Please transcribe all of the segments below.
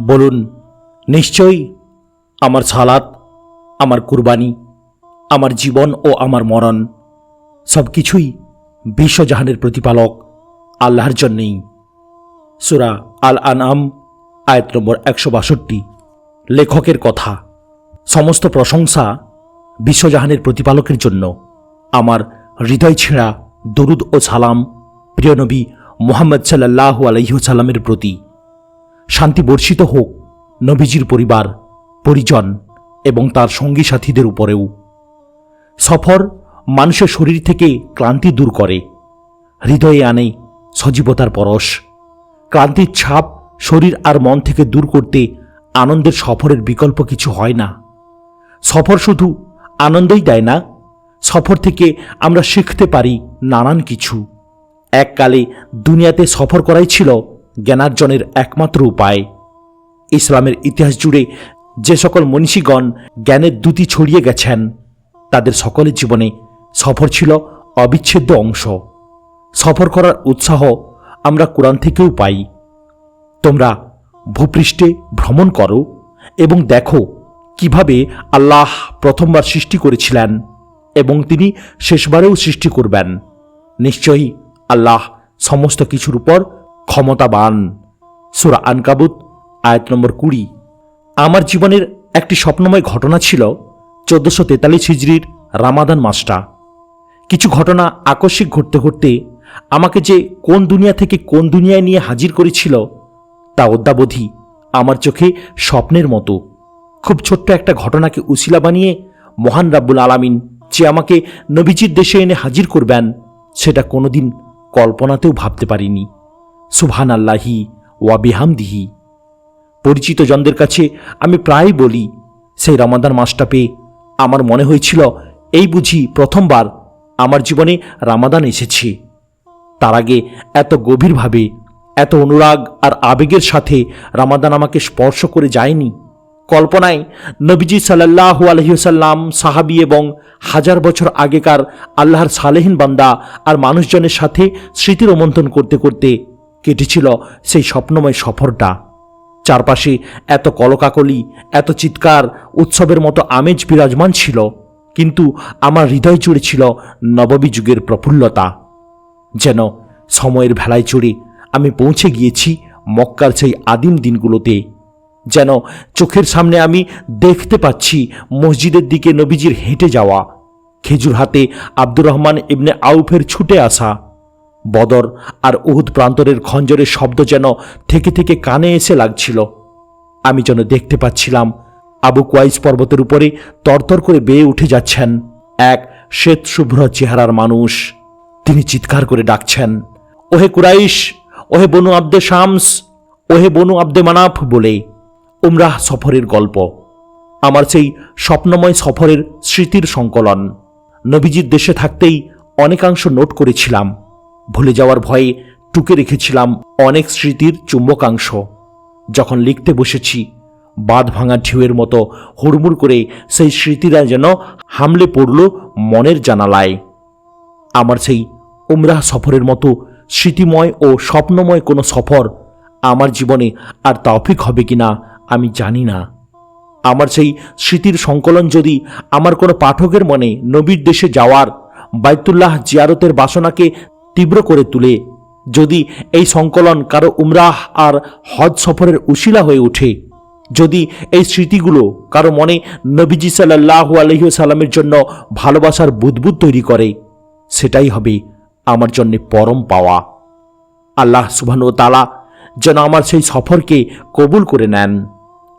বলুন, নিশ্চয়ই আমার সালাত, আমার কুরবানি, আমার জীবন ও আমার মরণ সব কিছুই বিশ্বজাহানের প্রতিপালক আল্লাহর জন্যেই। সূরা আল আনআম আয়াত নম্বর ১৬২। লেখকের কথা, সমস্ত প্রশংসা বিশ্বজাহানের প্রতিপালকের জন্য। আমার হৃদয় ছেঁড়া দরুদ ও সালাম প্রিয় নবী মুহাম্মদ সাল্লাল্লাহু আলাইহি ওয়াসাল্লামের প্রতি। শান্তি বর্ষিত হোক নবীজির পরিবার, পরিজন এবং তার সঙ্গী সাথীদের উপরেও। সফর মানুষের শরীর থেকে ক্লান্তি দূর করে, হৃদয়ে আনে সজীবতার পরশ। ক্লান্তির ছাপ শরীর আর মন থেকে দূর করতে আনন্দের সফরের বিকল্প কিছু হয় না। সফর শুধু আনন্দই দেয় না, সফর থেকে আমরা শিখতে পারি নানান কিছু। এককালে দুনিয়াতে সফর করাই ছিল জ্ঞানার্জনের একমাত্র উপায়। ইসলামের ইতিহাস জুড়ে যে সকল মনীষীগণ জ্ঞানের দ্যুতি ছড়িয়ে গেছেন, তাদের সকলের জীবনে সফর ছিল অবিচ্ছেদ্য অংশ। সফর করার উৎসাহ আমরা কোরআন থেকেও পাই। তোমরা ভূপৃষ্ঠে ভ্রমণ করো এবং দেখো কিভাবে আল্লাহ প্রথমবার সৃষ্টি করেছিলেন এবং তিনি শেষবারেও সৃষ্টি করবেন। নিশ্চয়ই আল্লাহ সমস্ত কিছুর উপর ক্ষমতাবান। সূরা আনকাবুত আয়াত নম্বর ২০। আমার জীবনের একটি স্বপ্নময় ঘটনা ছিল ১৪৪৩ হিজরির রামাদান মাসটা। কিছু ঘটনা আকস্মিক ঘটতে ঘটতে আমাকে যে কোন দুনিয়া থেকে কোন দুনিয়ায় নিয়ে হাজির করেছিল তা অদ্যাবধি আমার চোখে স্বপ্নের মতো। খুব ছোট্ট একটা ঘটনাকে উসিলা বানিয়ে মহান রাব্বুল আলামিন যে আমাকে নবীজির দেশে এনে হাজির করবেন, সেটা কোনোদিন কল্পনাতেও ভাবতে পারিনি। সুবহানাল্লাহি ওয়া বিহামদিহি। পরিচিত জনদের কাছে আমি প্রায়ই বলি, সেই রমাদান মাসটা পেয়ে আমার মনে হয়েছিল এই বুঝি প্রথমবার আমার জীবনে রামাদান এসেছে। তার আগে এত গভীরভাবে, এত অনুরাগ আর আবেগের সাথে রামাদান আমাকে স্পর্শ করে যায়নি। কল্পনায় নবীজি সাল্লাল্লাহু আলাইহি ওয়াসাল্লাম, সাহাবী এবং হাজার বছর আগেকার আল্লাহর সালেহিন বান্দা আর মানুষজনের সাথে স্মৃতি রোমন্থন করতে করতে কেটেছিল সেই স্বপ্নময় সফরটা। চারপাশে এত কলকাকলি, এত চিৎকার, উৎসবের মতো আমেজ বিরাজমান ছিল, কিন্তু আমার হৃদয় জুড়ে ছিল নববী যুগের প্রফুল্লতা। যেন সময়ের ভেলায় চড়ে আমি পৌঁছে গিয়েছি মক্কার সেই আদিম দিনগুলোতে। যেন চোখের সামনে আমি দেখতে পাচ্ছি মসজিদের দিকে নবীজির হেঁটে যাওয়া, খেজুর হাতে আব্দুর রহমান ইবনে আউফের ছুটে আসা, বদর আর উহুদ প্রান্তরের খঞ্জরের শব্দ যেন থেকে থেকে কানে এসে লাগছিল। আমি যেন দেখতে পাচ্ছিলাম আবু কুয়াইস পর্বতের উপরে তরতর করে বেয়ে উঠে যাচ্ছেন এক শ্বেত শুভ্র চেহারার মানুষ। তিনি চিৎকার করে ডাকছেন, ওহে কুরাইশ, ওহে বনু আব্দে শামস, ওহে বনু আব্দে মানাফ বলে। উমরাহ সফরের গল্প আমার সেই স্বপ্নময় সফরের স্মৃতির সংকলন। নবীজির দেশে থাকতেই অনেকাংশ নোট করেছিলাম, ভুলে যাওয়ার ভয়ে টুকে রেখেছিলাম অনেক স্মৃতির চুম্বকাংশ। যখন লিখতে বসেছি, বাঁধ ভাঙা ঢেউয়ের মতো হুড়মুড় করে সেই স্মৃতিরা যেন হামলে পড়ল মনের জানালায়। আমার সেই উমরাহ সফরের মতো স্মৃতিময় ও স্বপ্নময় কোনো সফর আমার জীবনে আর তৌফিক হবে কিনা আমি জানি না। আমার সেই স্মৃতির সংকলন যদি আমার কোনো পাঠকের মনে নবীর দেশে যাওয়ার, বাইতুল্লাহ জিয়ারতের বাসনাকে তীব্র করে তুলে, যদি এই সংকলন কারো উমরাহ আর হজ সফরের উশিলা হয়ে ওঠে, যদি এই স্মৃতিগুলো কারো মনে নবীজি সাল্লাল্লাহু আলাইহি ওয়াসাল্লামের জন্য ভালোবাসার বুদবুদ তৈরি করে, সেটাই হবে আমার জন্য পরম পাওয়া। আল্লাহ সুবহানাহু ওয়া তাআলা যেন আমার সেই সফরকে কবুল করে নেন,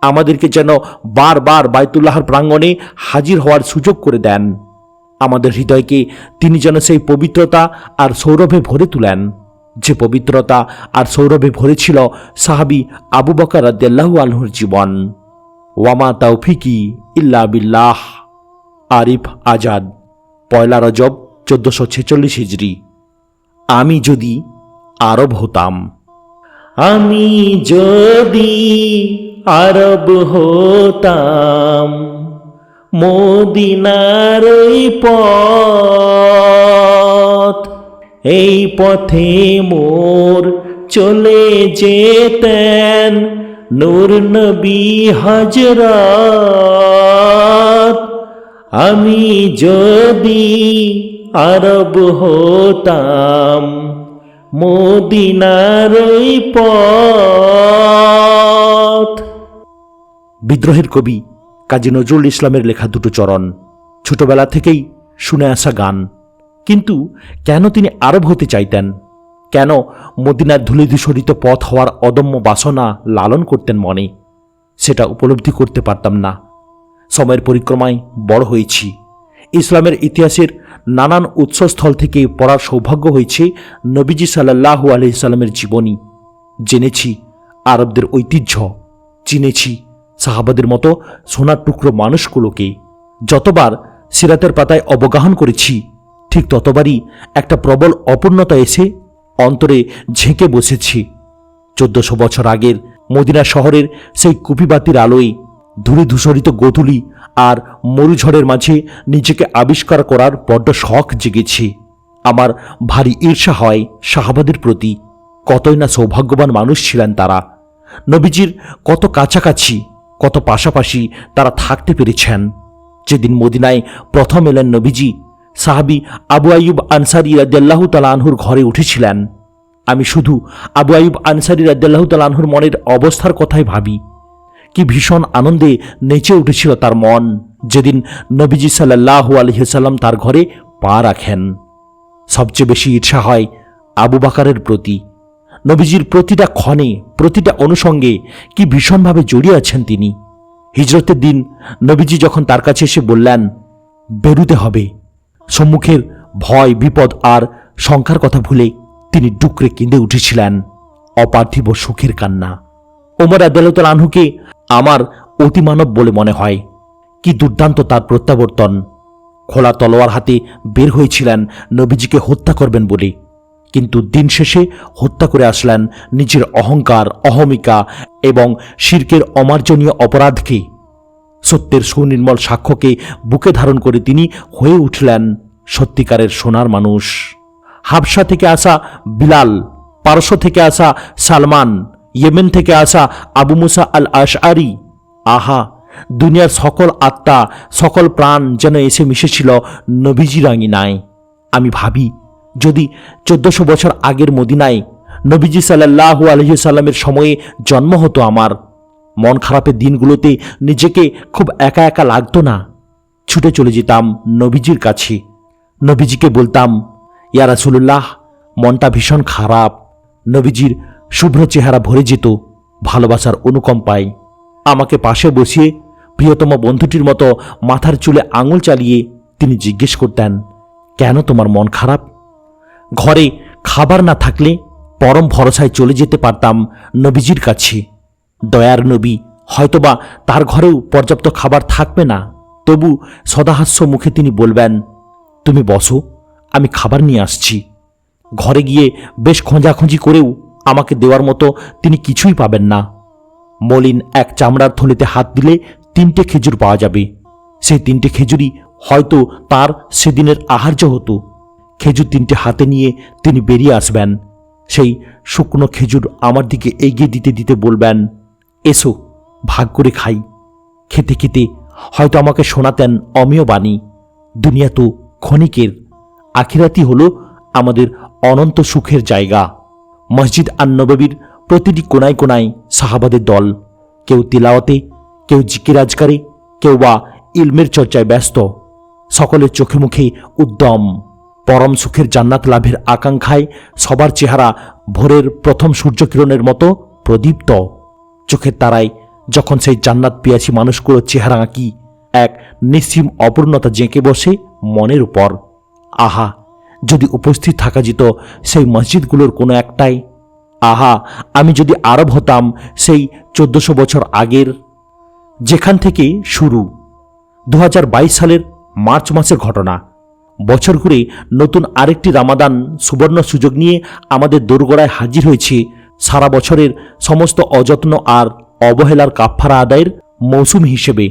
আমাদেরকে যেন বারবার বাইতুল্লাহর প্রাঙ্গণে হাজির হওয়ার সুযোগ করে দেন। আমাদের হৃদয়কে তিনি যেন সেই পবিত্রতা আর সৌরভে ভরে তুলেন, যে পবিত্রতা আর সৌরভে ভরেছিল সাহাবী আবু বকর রাদিয়াল্লাহু আনহুর জীবন। ওয়ামা তাওফিকি ইল্লা বিল্লাহ। আরিফ আজাদ, ১ রজব ১৪৪৬ হিজরি। আমি যদি আরব হতাম। আমি যদি আরব হতাম, মদিনার ওই পথ, এই পথে মোর চলে যেতেন নূর নবী হযরত আমি যদি আরব হতাম মদিনার ওই পথ। বিদ্রোহের কবি কাজী নজরুল ইসলামের লেখা দুটো চরণ, ছোটবেলা থেকেই শুনে আসা গান। কিন্তু কেন তিনি আরব হতে চাইতেন, কেন মদিনার ধূলিধূসরিত পথ হওয়ার অদম্য বাসনা লালন করতেন মনে, সেটা উপলব্ধি করতে পারতাম না। সময়ের পরিক্রমায় বড় হয়েছি, ইসলামের ইতিহাসের নানান উৎসস্থল থেকে পড়ার সৌভাগ্য হয়েছে নবীজি সাল্লাল্লাহু আলাইহি সাল্লামের জীবনী। জেনেছি আরবদের ঐতিহ্য, চিনেছি সাহাবাদের মতো সোনার টুকরো মানুষগুলোকে। যতবার সিরাতের পাতায় অবগাহন করেছি, ঠিক ততবারই একটা প্রবল অপূর্ণতা এসে অন্তরে ঝেঁকে বসেছি। 1400 বছর আগের মদিনা শহরের সেই কুপিবাতির আলোয় ধূলিধূসরিত গোধূলি আর মরুঝড়ের মাঝে নিজেকে আবিষ্কার করার বড্ড শখ জেগেছে। আমার ভারী ঈর্ষা হয় সাহাবাদের প্রতি। কতই না সৌভাগ্যবান মানুষ ছিলেন তারা। নবীজির কত কাছাকাছি, কত পাশাপাশি তারা থাকতে পেরেছেন। যেদিন মদিনায় প্রথম এলেন নবীজি, সাহাবী আবু আইয়ুব আনসারী রাদিয়াল্লাহু তাআলা আনহুর ঘরে উঠেছিলেন। আমি শুধু আবু আইয়ুব আনসারী রাদিয়াল্লাহু তাআলা আনহুর মনের অবস্থার কথাই ভাবি। কি ভীষণ আনন্দে নেচে উঠেছিল তার মন যেদিন নবীজি সাল্লাল্লাহু আলাইহি ওয়াসাল্লাম তার ঘরে পা রাখেন। সবচেয়ে বেশি ঈর্ষা হয় আবু বকরের প্রতি। নবীজির প্রতিটা ক্ষণে, প্রতিটা অনুষঙ্গে কি ভীষণভাবে জড়িয়ে আছেন তিনি। হিজরতের দিন নবীজি যখন তার কাছে এসে বললেন বেরুতে হবে, সম্মুখের ভয়, বিপদ আর শঙ্কার কথা ভুলে তিনি ডুকরে কেঁদে উঠেছিলেন। অপার্থিব সুখের কান্না। ওমর রাদিয়াল্লাহু তাআলা আনহুকে আমার অতিমানব বলে মনে হয়। কি দুর্দান্ত তার প্রত্যাবর্তন। খোলা তলোয়ার হাতে বের হয়েছিলেন নবীজিকে হত্যা করবেন বলে, কিন্তু দিন শেষে হত্যা করে আসলেন নিজের অহংকার, অহমিকা এবং শিরকের অমার্জনীয় অপরাধকে। সত্যের সুনির্মল সাক্ষ্যকে বুকে ধারণ করে তিনি হয়ে উঠলেন সত্যিকারের সোনার মানুষ। হাবশা থেকে আসা বিলাল, পারস্য থেকে আসা সালমান, ইয়েমেন থেকে আসা আবু মুসা আল আশআরি, আহা, দুনিয়ার সকল আত্মা, সকল প্রাণ যেন এসে মিশেছিল নবীজির আঙিনায়। আমি ভাবি, যদি 1400 বছর আগের মদিনায় নবীজি সাল্লাল্লাহু আলাইহি সাল্লামের সময়ে জন্ম হতো আমার, মন খারাপের দিনগুলোতে নিজেকে খুব একা একা লাগতো না। ছুটে চলে যেতাম নবীজির কাছে। নবীজিকে বলতাম, ইয়া রাসূলুল্লাহ, মনটা ভীষণ খারাপ। নবীজির শুভ্র চেহারা ভরে যেত ভালোবাসার অনুকম্পায়। আমাকে পাশে বসিয়ে প্রিয়তম বন্ধুটির মতো মাথার চুলে আঙুল চালিয়ে তিনি জিজ্ঞেস করতেন, কেন তোমার মন খারাপ? ঘরে খাবার না থাকলে পরম ভরসায় চলে যেতে পারতাম নবীজির কাছে। দয়ার নবী, হয়তোবা তার ঘরেও পর্যাপ্ত খাবার থাকবে না, তবু সদাহাস্য মুখে তিনি বলবেন, তুমি বসো, আমি খাবার নিয়ে আসছি। ঘরে গিয়ে বেশ খোঁজাখুঁজি করেও আমাকে দেওয়ার মতো তিনি কিছুই পাবেন না। মলিন এক চামড়ার থলিতে হাত দিলে 3টে খেজুর পাওয়া যাবে। সেই 3টে খেজুরই হয়তো তার সেদিনের আহার্য হতো। খেজুর 3টে হাতে নিয়ে তিনি বেরিয়ে আসবেন। সেই শুকনো খেজুর আমার দিকে এগিয়ে দিতে দিতে বলবেন, এসো, ভাগ করে খাই। খেতে খেতে হয়তো আমাকে শোনাতেন অমীয় বাণী, দুনিয়া তো ক্ষণিকের, আখিরাতই হলো আমাদের অনন্ত সুখের জায়গা। মসজিদ আন-নববীর প্রতিটি কোনায় কোনায় সাহাবাদের দল, কেউ তিলাওয়াতে, কেউ জিকির আজকারে, কেউ বা ইলমের চর্চায় ব্যস্ত। সকলের চোখে মুখে উদ্যম, পরম সুখের জান্নাত লাভের আকাঙ্ক্ষায় সবার চেহারা ভোরের প্রথম সূর্যকিরণের মতো প্রদীপ্ত। চোখের তারায় যখন সেই জান্নাত পিয়াসী মানুষগুলোর চেহারা আঁকি, এক নিঃসীম অপূর্ণতা জেঁকে বসে মনের উপর। আহা, যদি উপস্থিত থাকা যেত সেই মসজিদগুলোর কোনো একটাই। আহা, আমি যদি আরব হতাম সেই 1400 বছর আগের, যেখান থেকে শুরু। 2022 সালের মার্চ মাসের ঘটনা। বছর ঘুরে নতুন আরেকটি রামাদান সুবর্ণ সুযোগ নিয়ে আমাদের দোরগোড়ায় হাজির হয়েছে সারা বছরের সমস্ত অযত্ন আর অবহেলার কাফফারা আদায়ের মৌসুম হিসেবে।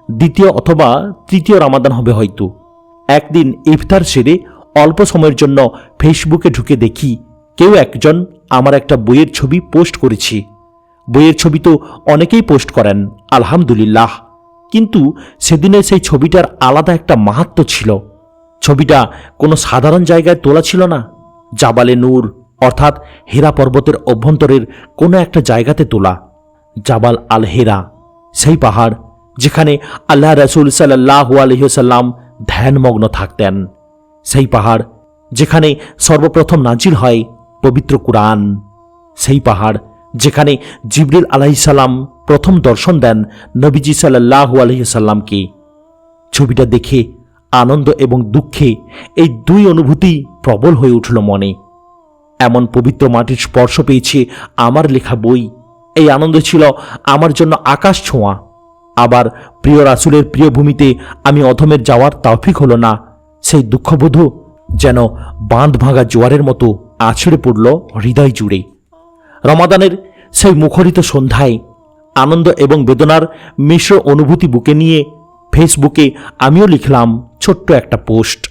দ্বিতীয় অথবা তৃতীয় রামাদান হবে হয়তো। একদিন ইফতার সেরে অল্প সময়ের জন্য ফেসবুকে ঢুকে দেখি কেউ একজন আমার একটা বইয়ের ছবি পোস্ট করেছে। বইয়ের ছবি তো অনেকেই পোস্ট করেন, আলহামদুলিল্লাহ, কিন্তু সেদিনের সেই ছবিটার আলাদা একটা মাহাত্ম্য ছিল। ছবিটা কোনো সাধারণ জায়গায় তোলা ছিল না, জাবালে নূর অর্থাৎ হেরা পর্বতের অভ্যন্তরের কোনো একটা জায়গাতে তোলা। জাবাল আল হেরা, সেই পাহাড় যেখানে আল্লাহ রাসূল সাল্লাল্লাহু আলাইহি ওয়াসাল্লাম ধ্যানমগ্ন থাকতেন, সেই পাহাড় যেখানে সর্বপ্রথম নাজিল হয় পবিত্র কুরআন, সেই পাহাড় যেখানে জিবরিল আলাইহিস সালাম প্রথম দর্শন দেন নবীজি সাল্লাল্লাহু আলাইহি ওয়াসাল্লামকে। ছবিটা দেখে আনন্দ এবং দুঃখে এই দুই অনুভূতি প্রবল হয়ে উঠল মনে। এমন পবিত্র মাটির স্পর্শ পেয়েছে আমার লেখা বই, এই আনন্দ ছিল আমার জন্য আকাশ ছোঁয়া। আবার প্রিয় রাসূলের প্রিয় ভূমিতে আমি অধমের যাওয়ার তৌফিক হলো না, সেই দুঃখবোধ যেন বাঁধ ভাঙা জোয়ারের মতো আছড়ে পড়ল হৃদয় জুড়ে। রমাদানের সেই মুখরিত সন্ধ্যায় আনন্দ এবং বেদনার মিশ্র অনুভূতি বুকে নিয়ে ফেসবুকে আমিও লিখলাম ছোট্ট একটা পোস্ট,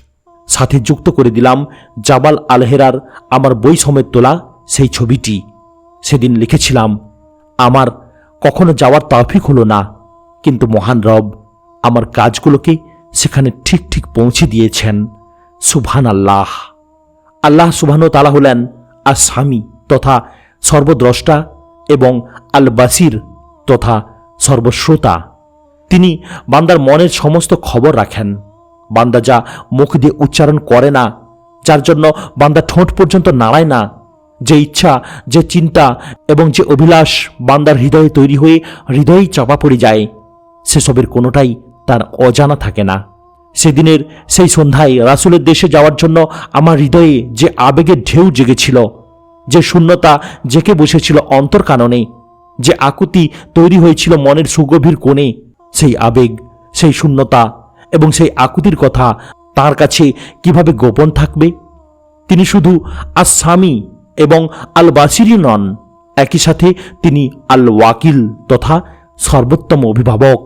সাথে যুক্ত করে দিলাম জাবাল আল হেরার আমার বই সমেত তোলা সেই ছবিটি। সেদিন লিখেছিলাম, আমার কখনো যাওয়ার তৌফিক হলো না, কিন্তু মহান রব আমার কাজগুলোকে সেখানে ঠিক ঠিক পৌঁছে দিয়েছেন। সুবহানাল্লাহ। আল্লাহ সুবহানাহু ওয়া তাআলা হলেন আস-সামি তথা সর্বদ্রষ্টা এবং আল বাসির তথা সর্বশ্রোতা। তিনি বান্দার মনের সমস্ত খবর রাখেন। বান্দা যা মুখ দিয়ে উচ্চারণ করে না, যার জন্য বান্দা ঠোঁট পর্যন্ত নাড়ায় না, যে ইচ্ছা, যে চিন্তা এবং যে অভিলাষ বান্দার হৃদয়ে তৈরি হয়ে হৃদয়েই চাপা পড়ে যায়, সেসবের কোনোটাই তার অজানা থাকে না। সেদিনের সেই সন্ধ্যায় রাসূলের দেশে যাওয়ার জন্য আমার হৃদয়ে যে আবেগের ঢেউ জেগেছিল, যে শূন্যতা জেকে বসেছিল অন্তর কাননে, যে আকুতি তৈরি হয়েছিল মনের সুগভীর কোণে, সেই আবেগ, সেই শূন্যতা এবং সেই আকুতির কথা তার কাছে কিভাবে গোপন থাকবে? তিনি শুধু আস-সামি এবং আল বাসিরই নন, একই সাথে তিনি আল ওয়াকিল তথা সর্বোত্তম অভিভাবক।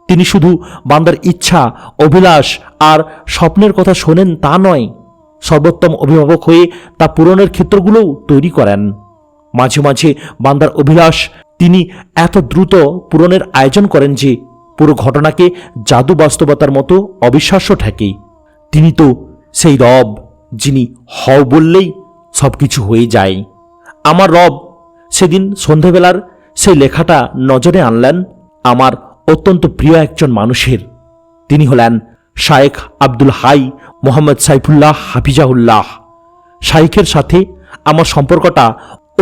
তিনি শুধু বান্দার ইচ্ছা, অভিলাষ আর স্বপ্নের কথা শোনেন তা নয়, সর্বোত্তম অভিভাবক হয়ে তা পূরণের ক্ষেত্রগুলোও তৈরি করেন। মাঝে মাঝে বান্দার অভিলাষ তিনি এত দ্রুত পূরণের আয়োজন করেন যে পুরো ঘটনাকে জাদু বাস্তবতার মতো অবিশ্বাস্য ঠেকে। তিনি তো সেই রব যিনি হও বললেই সব কিছু হয়ে যায়। আমার রব সেদিন সন্ধেবেলার সেই লেখাটা নজরে আনলেন আমার অত্যন্ত প্রিয় একজন মানুষের। তিনি হলেন শায়েখ আব্দুল হাই মোহাম্মদ সাইফুল্লাহ হাফিজাহুল্লাহ। শাইখের সাথে আমার সম্পর্কটা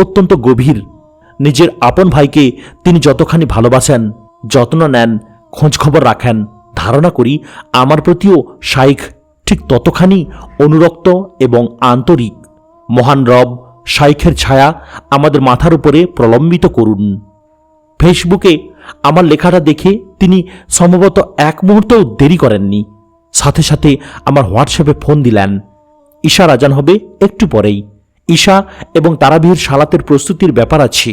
অত্যন্ত গভীর। নিজের আপন ভাইকে তিনি যতখানি ভালোবাসেন, যত্ন নেন, খোঁজখবর রাখেন, ধারণা করি আমার প্রতিও শাইখ ঠিক ততখানি অনুরক্ত এবং আন্তরিক। মহান রব শাইখের ছায়া আমাদের মাথার উপরে প্রলম্বিত করুন। ফেসবুকে আমার লেখাটা দেখে তিনি সম্ভবত এক মুহূর্তও দেরি করেননি, সাথে সাথে আমার হোয়াটসঅ্যাপে ফোন দিলেন। ঈশার আজান হবে একটু পরেই, ঈশা এবং তারাবির সালাতের প্রস্তুতির ব্যাপার আছে।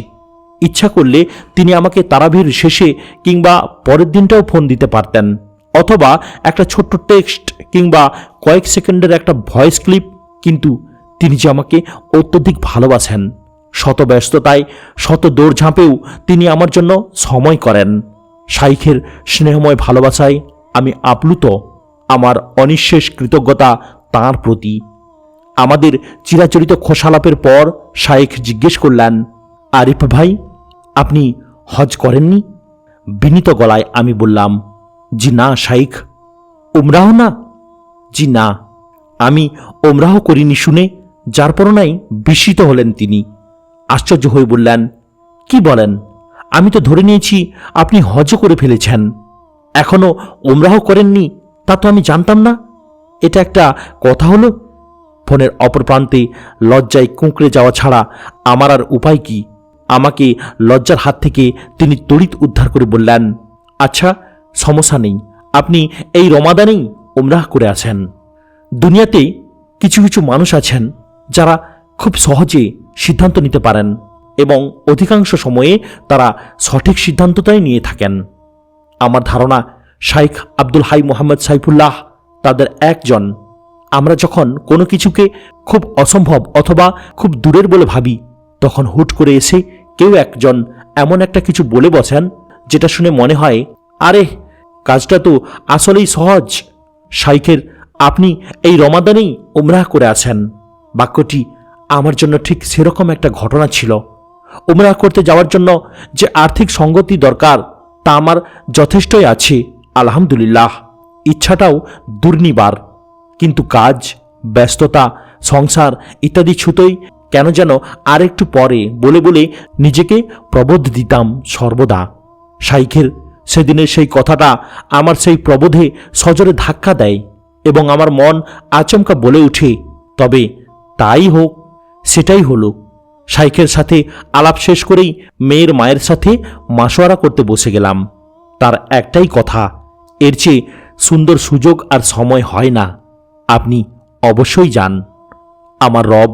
ইচ্ছা করলে তিনি আমাকে তারাবির শেষে কিংবা পরের দিনটাও ফোন দিতে পারতেন, অথবা একটা ছোট্ট টেক্সট কিংবা কয়েক সেকেন্ডের একটা ভয়েস ক্লিপ, কিন্তু তিনি যে আমাকে অত্যধিক ভালোবাসেন, শত ব্যস্ততায় শত দৌড়ঝাঁপেও তিনি আমার জন্য সময় করেন। শাইখের স্নেহময় ভালোবাসায় আমি আপ্লুত। আমার অনিঃশেষ কৃতজ্ঞতা তাঁর প্রতি। আমাদের চিরাচরিত খোশালাপের পর শাইখ জিজ্ঞেস করলেন, আরিফ ভাই, আপনি হজ করেননি? বিনীত গলায় আমি বললাম, জি না শাইখ। উমরাহ না? জি না, আমি উমরাহ করিনি শুনে যার পরনাই বিস্মিত হলেন তিনি। আশ্চর্য হয়ে বললেন, কি বলেন? আমি তো ধরে নিয়েছি আপনি হজও করে ফেলেছেন, এখনো উমরাহ করেননি, তা তো আমি জানতাম না। এটা একটা কথা হলো? ফোনের অপর প্রান্তে লজ্জায় কুঁকড়ে যাওয়া ছাড়া আমার আর উপায় কি? আমাকে লজ্জার হাত থেকে তিনি তড়িৎ উদ্ধার করে বললেন, আচ্ছা সমস্যা নেই, আপনি এই রমাদানেই উমরাহ করে আছেন। দুনিয়াতে কিছু কিছু মানুষ আছেন যারা খুব সহজে সিদ্ধান্ত নিতে পারেন এবং অধিকাংশ সময়ে তারা সঠিক সিদ্ধান্তটাই নিয়ে থাকেন। আমার ধারণা শাইখ আব্দুল হাই মোহাম্মদ সাইফুল্লাহ তাদের একজন। আমরা যখন কোনো কিছুকে খুব অসম্ভব অথবা খুব দূরের বলে ভাবি, তখন হুট করে এসে কেউ একজন এমন একটা কিছু বলে বসেন যেটা শুনে মনে হয়, আরে কাজটা তো আসলেই সহজ। শাইখের, আপনি এই রমাদানেই উমরাহ করে আছেন। বাক্যটি আমার জন্য ঠিক সেরকম একটা ঘটনা ছিল। উমরাহ করতে যাওয়ার জন্য যে আর্থিক সঙ্গতি দরকার তা আমার যথেষ্টই আছে, আলহামদুলিল্লাহ। ইচ্ছাটাও দুর্নিবার, কিন্তু কাজ, ব্যস্ততা, সংসার ইত্যাদি ছুতোই কেন যেন আর একটু পরে বলে বলে নিজেকে প্রবোধ দিতাম সর্বদা। শাইখের সেদিনের সেই কথাটা আমার সেই প্রবোধে সজোরে ধাক্কা দেয় এবং আমার মন আচমকা বলে ওঠে, তবে তাই হোক। সেটাই হলো। শাইখের সাথে আলাপ শেষ করেই মেয়ের মায়ের সাথে মাসোয়ারা করতে বসে গেলাম। তার একটাই কথা, এর চেয়ে সুন্দর সুযোগ আর সময় হয় না, আপনি অবশ্যই যান। আমার রব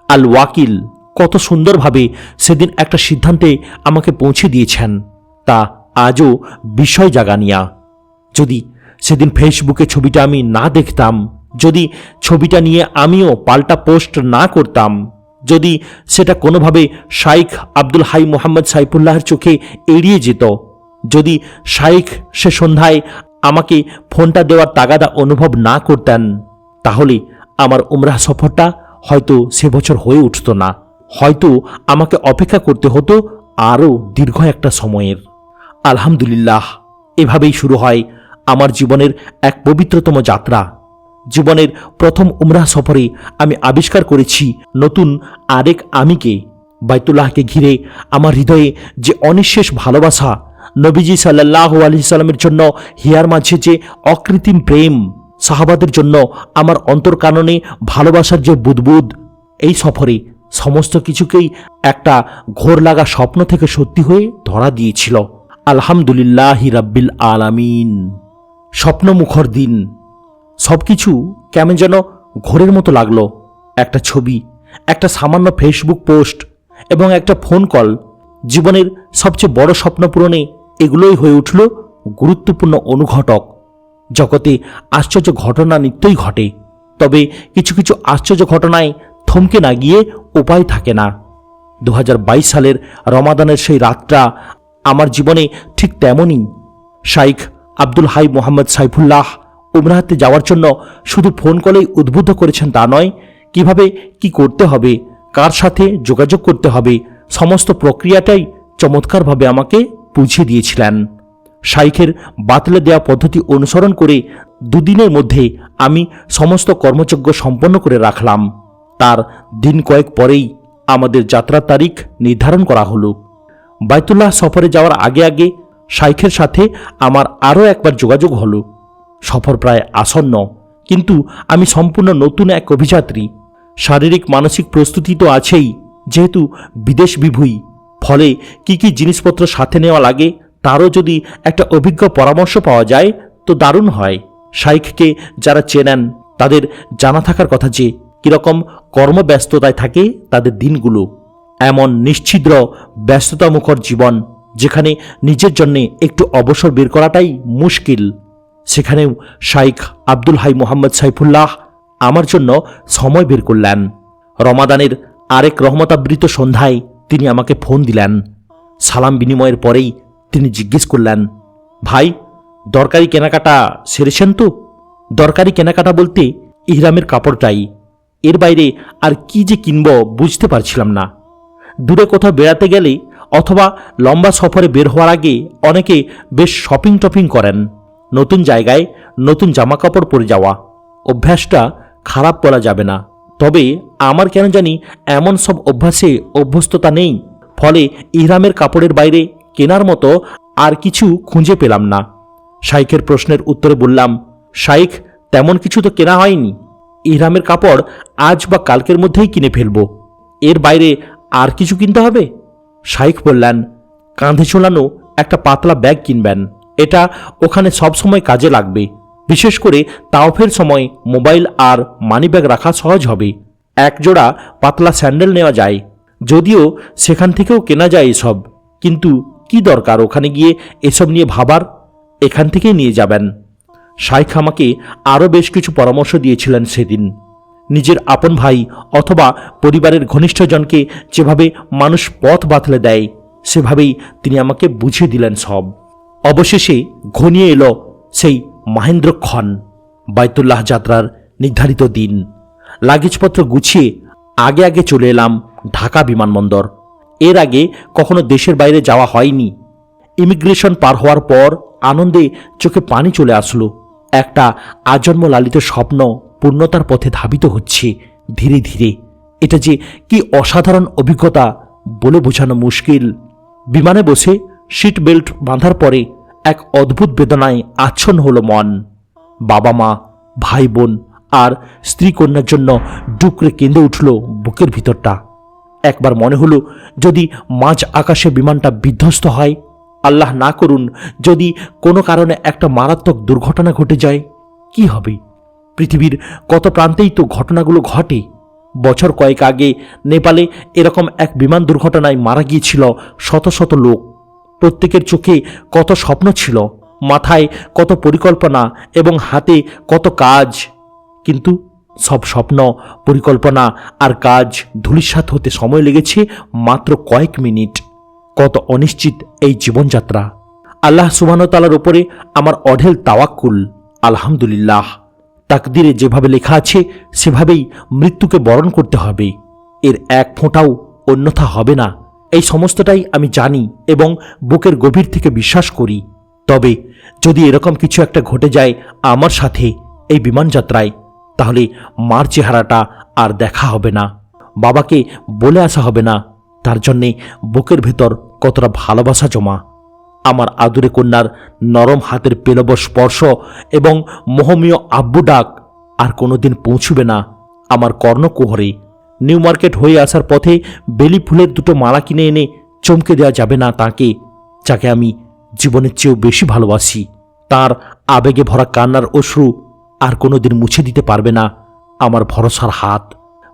আল ওয়াকিল কত সুন্দরভাবে সেদিন একটা সিদ্ধান্তে আমাকে পৌঁছে দিয়েছেন, তা আজও বিষয় জাগানিয়া। যদি সেদিন ফেসবুকে ছবিটা আমি না দেখতাম, যদি ছবিটা নিয়ে আমিও পাল্টা পোস্ট না করতাম, যদি সেটা কোনোভাবে শাইখ আব্দুল হাই মোহাম্মদ সাইফুল্লাহর চোখে এড়িয়ে যেত, যদি শাইখ সে সন্ধ্যায় আমাকে ফোনটা দেওয়ার তাগাদা অনুভব না করতেন, তাহলে আমার উমরাহ সফরটা হয়তো সে বছর হয়ে উঠত না। হয়তো আমাকে অপেক্ষা করতে হতো আরও দীর্ঘ একটা সময়ের। আলহামদুলিল্লাহ, এভাবেই শুরু হয় আমার জীবনের এক পবিত্রতম যাত্রা। জীবনের প্রথম উমরাহ সফরে আমি আবিষ্কার করেছি নতুন আরেক আমিকে। বাইতুল্লাহকে ঘিরে আমার হৃদয়ে যে অনিঃশেষ ভালোবাসা, নবীজি সাল্লাল্লাহু আলাইহি সাল্লামের জন্য হিয়ার মাঝে যে অকৃত্রিম প্রেম, সাহাবাদের জন্য আমার অন্তর্কাননে ভালোবাসার যে বুদবুদ, এই সফরে সমস্ত কিছুকেই একটা ঘোর লাগা স্বপ্ন থেকে সত্যি হয়ে ধরা দিয়েছিল। আলহামদুলিল্লাহি রাব্বিল আলামিন। স্বপ্নমুখর দিন, সবকিছু কেমন যেন ঘোরের মতো লাগলো। একটা ছবি, একটা সামান্য ফেসবুক পোস্ট এবং একটা ফোন কল, জীবনের সবচেয়ে বড় স্বপ্ন পূরণে এগুলোই হয়ে উঠল গুরুত্বপূর্ণ অনুঘটক। জগতে আশ্চর্য ঘটনা নিত্যই ঘটে, তবে কিছু কিছু আশ্চর্য ঘটনায় থমকে না গিয়ে উপায় থাকে না। 2022 সালের রমাদানের সেই রাতটা আমার জীবনে ঠিক তেমনই। শাইখ আব্দুল হাই মোহাম্মদ সাইফুল্লাহ উমরাহতে যাওয়ার জন্য শুধু ফোন কলেই উদ্বুদ্ধ করেছেন তা নয়, কিভাবে কি করতে হবে, কার সাথে যোগাযোগ করতে হবে, সমস্ত প্রক্রিয়াটাই চমৎকারভাবে আমাকে বুঝিয়ে দিয়েছিলেন। শাইখের বাতলে দেওয়া পদ্ধতি অনুসরণ করে দুদিনের মধ্যে আমি সমস্ত কর্মযজ্ঞ সম্পন্ন করে রাখলাম। তার দিন কয়েক পরেই আমাদের যাত্রার তারিখ নির্ধারণ করা হলো। বাইতুল্লাহ সফরে যাওয়ার আগে আগে শাইখের সাথে আমার আরও একবার যোগাযোগ হলো। সফর প্রায় আসন্ন, কিন্তু আমি সম্পূর্ণ নতুন এক অভিযাত্রী। শারীরিক মানসিক প্রস্তুতি তো আছেই, যেহেতু বিদেশ বিভূই, ফলে কি কি জিনিসপত্র সাথে নেওয়া লাগে তারও যদি একটা অভিজ্ঞ পরামর্শ পাওয়া যায় তো দারুণ হয়। শাইখকে যারা চেনেন তাদের জানা থাকার কথা যে কিরকম কর্মব্যস্ততায় থাকে তাদের দিনগুলো। এমন নিশ্ছিদ্র ব্যস্ততামুখর জীবন যেখানে নিজের জন্য একটু অবসর বের করাটাই মুশকিল, সেখানেও শাইখ আব্দুল হাই মোহাম্মদ সাইফুল্লাহ আমার জন্য সময় বের করলেন। রমাদানের আরেক রহমতাবৃত সন্ধ্যায় তিনি আমাকে ফোন দিলেন। সালাম বিনিময়ের পরেই তিনি জিজ্ঞেস করলেন, ভাই, দরকারি কেনাকাটা সেরেছেন তো? দরকারি কেনাকাটা বলতে ইহরামের কাপড়টাই, এর বাইরে আর কি যে কিনব বুঝতে পারছিলাম না। দূরে কোথাও বেড়াতে গেলে অথবা লম্বা সফরে বের হওয়ার আগে অনেকে বেশ শপিং টপিং করেন। নতুন জায়গায় নতুন জামাকাপড় পরে যাওয়া অভ্যাসটা খারাপ বলা যাবে না, তবে আমার কেন জানি এমন সব অভ্যাসে অভ্যস্ততা নেই, ফলে ইহরামের কাপড়ের বাইরে কেনার মতো আর কিছু খুঁজে পেলাম না। শাইখের প্রশ্নের উত্তরে বললাম, শাইখ, তেমন কিছু তো কেনা হয়নি, ইহরামের কাপড় আজ বা কালকের মধ্যেই কিনে ফেলব, এর বাইরে আর কিছু কিনতে হবে? শাইখ বললেন, কাঁধে ঝোলানো একটা পাতলা ব্যাগ কিনবেন, এটা ওখানে সবসময় কাজে লাগবে, বিশেষ করে তাওফের সময় মোবাইল আর মানি ব্যাগ রাখা সহজ হবে। এক জোড়া পাতলা স্যান্ডেল নেওয়া যায়, যদিও সেখান থেকেও কেনা যায় এসব, কিন্তু কি দরকার ওখানে গিয়ে এসব নিয়ে ভাবার, এখান থেকেই নিয়ে যাবেন। শাইখ আমাকে আরও বেশ কিছু পরামর্শ দিয়েছিলেন সেদিন। নিজের আপন ভাই অথবা পরিবারের ঘনিষ্ঠজনকে যেভাবে মানুষ পথ বাতলে দেয়, সেভাবেই তিনি আমাকে বুঝিয়ে দিলেন সব। অবশেষে ঘনিয়ে এলো সেই মহেন্দ্রক্ষণ, বাইতুল্লাহ যাত্রার নির্ধারিত দিন। লাগেজপত্র গুছিয়ে আগে আগে চলে এলাম ঢাকা বিমানবন্দর। এর আগে কখনো দেশের বাইরে যাওয়া হয়নি। ইমিগ্রেশন পার হওয়ার পর আনন্দে চোখে পানি চলে আসলো। একটা আজন্ম লালিত স্বপ্ন পূর্ণতার পথে ধাবিত হচ্ছে ধীরে ধীরে। এটা যে কি অসাধারণ অভিজ্ঞতা বলে বোঝানো মুশকিল। বিমানে বসে সিট বেল্ট বাঁধার পরে এক অদ্ভুত বেদনায় আচ্ছন্ন হলো মন। বাবা মা, ভাই বোন আর স্ত্রী কন্যার জন্য ডুকরে কেঁদে উঠল বুকের ভিতরটা। একবার মনে হলো যদি মাঝ আকাশে বিমানটা বিধ্বস্ত হয়, আল্লাহ না করুন যদি কোনো কারণে একটা মারাত্মক দুর্ঘটনা ঘটে যায়, কি হবে? পৃথিবীর কত প্রান্তেই তো ঘটনাগুলো ঘটে। বছর কয়েক আগে নেপালে এরকম এক বিমান দুর্ঘটনায় মারা গিয়েছিল শত শত লোক। প্রত্যেকের চোখে কত স্বপ্ন ছিল, মাথায় কত পরিকল্পনা এবং হাতে কত কাজ, কিন্তু সব স্বপ্ন, পরিকল্পনা আর কাজ ধূলিসাৎ হতে সময় লেগেছে মাত্র কয়েক মিনিট। কত অনিশ্চিত এই জীবনযাত্রা। আল্লাহ সুবহানাহু ওয়া তাআলার উপরে আমার অঢেল তাওয়াক্কুল। আলহামদুলিল্লাহ, তাকদিরে যেভাবে লেখা আছে সেভাবেই মৃত্যুকে বরণ করতে হবে, এর এক ফোঁটাও অন্যথা হবে না। এই সমস্তটাই আমি জানি এবং বুকের গভীর থেকে বিশ্বাস করি। তবে যদি এরকম কিছু একটা ঘটে যায় আমার সাথে এই বিমান যাত্রায়, তাহলে মার চেহারাটা আর দেখা হবে না, বাবাকে বলে আসা হবে না তার জন্যে বুকের ভেতর কতটা ভালোবাসা জমা। আমার আদুরে কন্যার নরম হাতের পেলব স্পর্শ এবং মোহমীয় আব্বু ডাক আর কোনোদিন পৌঁছবে না আমার কর্ণকুহরে। নিউ মার্কেট হয়ে আসার পথে বেলি ফুলের দুটো মালা কিনে এনে চমকে দেওয়া যাবে না তাকে, যাকে আমি জীবনের চেয়েও বেশি ভালোবাসি। তার আবেগে ভরা কান্নার অশ্রু আর কোনোদিন মুছে দিতে পারবে না আমার ভরসার হাত।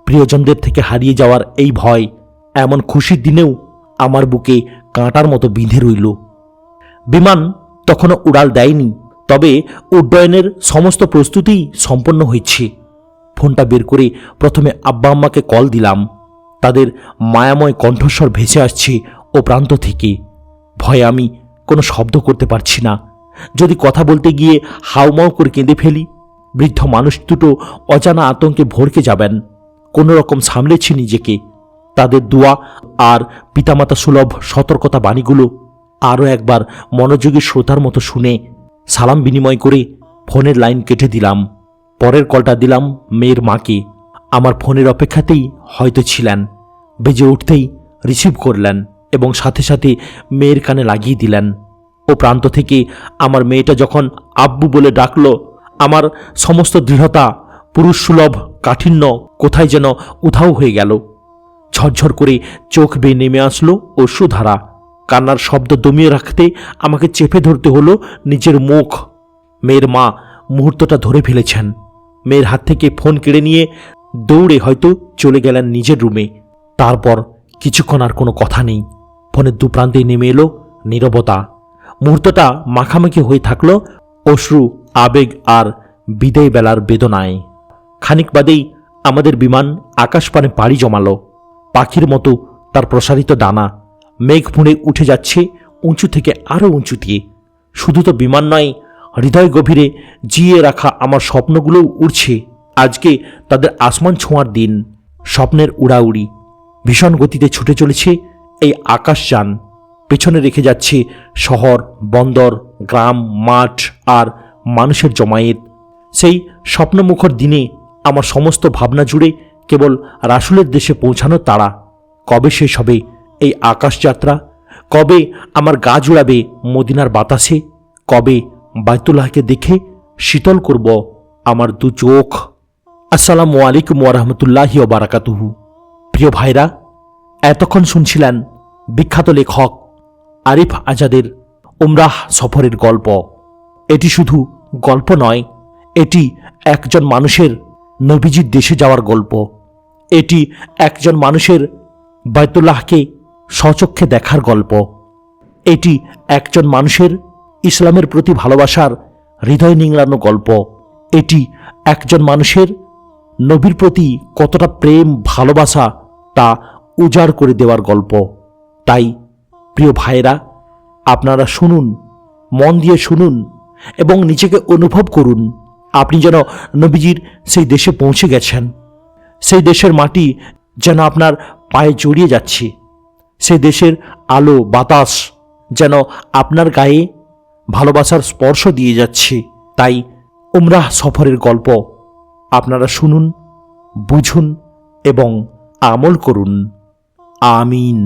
প্রিয়জনদের থেকে হারিয়ে যাওয়ার এই ভয় এমন খুশির দিনেও আমার বুকে কাঁটার মতো বিঁধে রইল। বিমান তখনও উড়াল দেয়নি, তবে উড্ডয়নের সমস্ত প্রস্তুতি সম্পন্ন হয়েছে। ফোনটা বের করে প্রথমে আব্বা আম্মাকে কল দিলাম। তাদের মায়াময় কণ্ঠস্বর ভেসে আসছে ও প্রান্ত থেকে। ভয়ে আমি কোনো শব্দ করতে পারছি না। যদি কথা বলতে গিয়ে হাউমাউ করে কেঁদে ফেলি, বৃদ্ধ মানুষ দুটো অজানা আতঙ্কে ভড়কে যাবেন। কোনো রকম সামলেছি নিজেকে। তাদের দোয়া আর পিতামাতা সুলভ সতর্কতা বাণীগুলো আরও একবার মনোযোগী শ্রোতার মতো শুনে সালাম বিনিময় করে ফোনের লাইন কেটে দিলাম। পরের কলটা দিলাম মেয়ের মাকে। আমার ফোনের অপেক্ষাতেই হয়তো ছিলেন। বেজে উঠতেই রিসিভ করলেন এবং সাথে সাথে মেয়ের কানে লাগিয়ে দিলেন। ও প্রান্ত থেকে আমার মেয়েটা যখন আব্বু বলে ডাকল, আমার সমস্ত দৃঢ়তা, পুরুষ সুলভ কাঠিন্য কোথায় যেন উধাও হয়ে গেল। ঝরঝর করে চোখ বেয়ে নেমে আসলো অশ্রুধারা। কান্নার শব্দ দমিয়ে রাখতে আমাকে চেপে ধরতে হলো নিজের মুখ। মেয়ের মা মুহূর্তটা ধরে ফেলেছেন। মেয়ের হাত থেকে ফোন কেড়ে নিয়ে দৌড়ে হয়তো চলে গেলেন নিজের রুমে। তারপর কিছুক্ষণ আর কোনো কথা নেই। ফোনের দুপ্রান্তেই নেমে এলো নীরবতা। মুহূর্তটা মাখামাখি হয়ে থাকলো অশ্রু, আবেগ আর বিদায় বেলার বেদনায়। খানিক বাদেই আমাদের বিমান আকাশপানে পাড়ি জমালো। পাখির মতো তার প্রসারিত ডানা মেঘ ফুঁড়ে উঠে যাচ্ছে উঁচু থেকে আরও উঁচু দিয়ে। শুধু তো বিমান নয়, হৃদয় গভীরে জিয়ে রাখা আমার স্বপ্নগুলোও উড়ছে। আজকে তাদের আসমান ছোঁয়ার দিন। স্বপ্নের উড়াউড়ি ভীষণ গতিতে ছুটে চলেছে এই আকাশযান। পেছনে রেখে যাচ্ছে শহর, বন্দর, গ্রাম, মাঠ আর মানুষের জমায়েত। সেই স্বপ্নমুখর দিনে আমার সমস্ত ভাবনা জুড়ে কেবল রাসূলের দেশে পৌঁছানোর তাড়া। কবে শেষ হবে এই আকাশযাত্রা? কবে আমার গা জুড়াবে মদিনার বাতাসে? কবে বাইতুল্লাহকে দেখে শীতল করব আমার দু চোখ? আসসালামু আলাইকুম ওয়া রাহমাতুল্লাহি ওয়া বারাকাতুহু। প্রিয় ভাইরা, এতক্ষণ শুনছিলেন বিখ্যাত লেখক আরিফ আজাদের উমরাহ সফরের গল্প। এটি শুধু গল্প নয়, এটি একজন মানুষের নবীজির দেশে যাওয়ার গল্প। এটি একজন মানুষের বাইতুল্লাহকে স্বচক্ষে দেখার গল্প। এটি একজন মানুষের ইসলামের প্রতি ভালোবাসার হৃদয় নিংড়ানো গল্প। এটি একজন মানুষের নবীর প্রতি কতটা প্রেম ভালোবাসা তা উজাড় করে দেওয়ার গল্প। তাই প্রিয় ভাইয়েরা, আপনারা শুনুন, মন দিয়ে শুনুন এবং নিজেকে অনুভব করুন আপনি যেন নবীজির সেই দেশে পৌঁছে গেছেন। সেই দেশের মাটি যেন আপনার পায়ে জড়িয়ে যাচ্ছে, সেই দেশের আলো বাতাস যেন আপনার গায়ে ভালোবাসার স্পর্শ দিয়ে যাচ্ছে। তাই উমরাহ সফরের গল্প আপনারা শুনুন, বুঝুন এবং আমল করুন। আমিন।